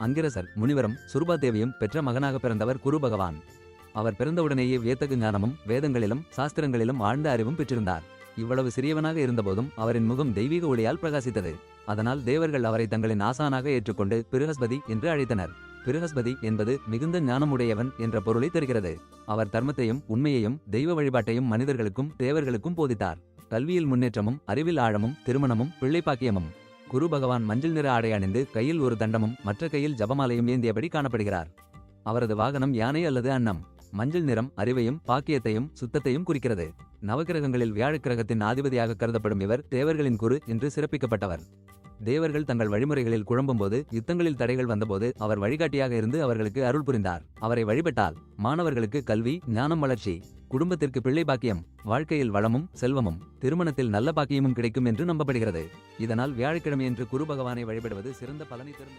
அங்கிரசர் முனிவரும் சுருபாதேவியும் பெற்ற மகனாக பிறந்தவர் குரு பகவான். அவர் பிறந்தவுடனேயே வியத்தகு ஞானமும் வேதங்களிலும் சாஸ்திரங்களிலும் ஆழ்ந்த அறிவும் பெற்றிருந்தார். இவ்வளவு சிறியவனாக இருந்தபோதும் அவரின் முகம் தெய்வீக ஒளியால் பிரகாசித்தது. அதனால் தேவர்கள் அவரை தங்களின் ஆசானாக ஏற்றுக்கொண்டு பிருஹஸ்பதி என்று அழைத்தனர். பிருஹஸ்பதி என்பது மிகுந்த ஞானமுடையவன் என்ற பொருளை தருகிறது. அவர் தர்மத்தையும் உண்மையையும் தெய்வ வழிபாட்டையும் மனிதர்களுக்கும் தேவர்களுக்கும் போதித்தார். கல்வியில் முன்னேற்றமும் அறிவில் ஆழமும் திருமணமும் பிள்ளைப்பாக்கியமும். குரு பகவான் மஞ்சள் நிற ஆடை அணிந்து கையில் ஒரு தண்டமும் மற்ற கையில் ஜபமாலையும் ஏந்தியபடி காணப்படுகிறார். அவரது வாகனம் யானை அல்லது அன்னம். மஞ்சள் நிறம் அறிவையும் பாக்கியத்தையும் சுத்தத்தையும் குறிக்கிறது. நவகிரகங்களில் வியாழக்கிரகத்தின் ஆதிபதியாக கருதப்படும் இவர் தேவர்களின் குரு என்று சிறப்பிக்கப்பட்டவர். தேவர்கள் தங்கள் வழிமுறைகளில் குழம்பும்போது யுத்தங்களில் தடைகள் வந்தபோது அவர் வழிகாட்டியாக இருந்து அவர்களுக்கு அருள் புரிந்தார். அவரை வழிபட்டால் மாணவர்களுக்கு கல்வி ஞானம் வளர்ச்சி, குடும்பத்திற்கு பிள்ளை பாக்கியம், வாழ்க்கையில் வளமும் செல்வமும், திருமணத்தில் நல்ல பாக்கியமும் கிடைக்கும் என்று நம்பப்படுகிறது. இதனால் வியாழக்கிழமையன்று குரு பகவானை வழிபடுவது சிறந்த பலனை தரும்.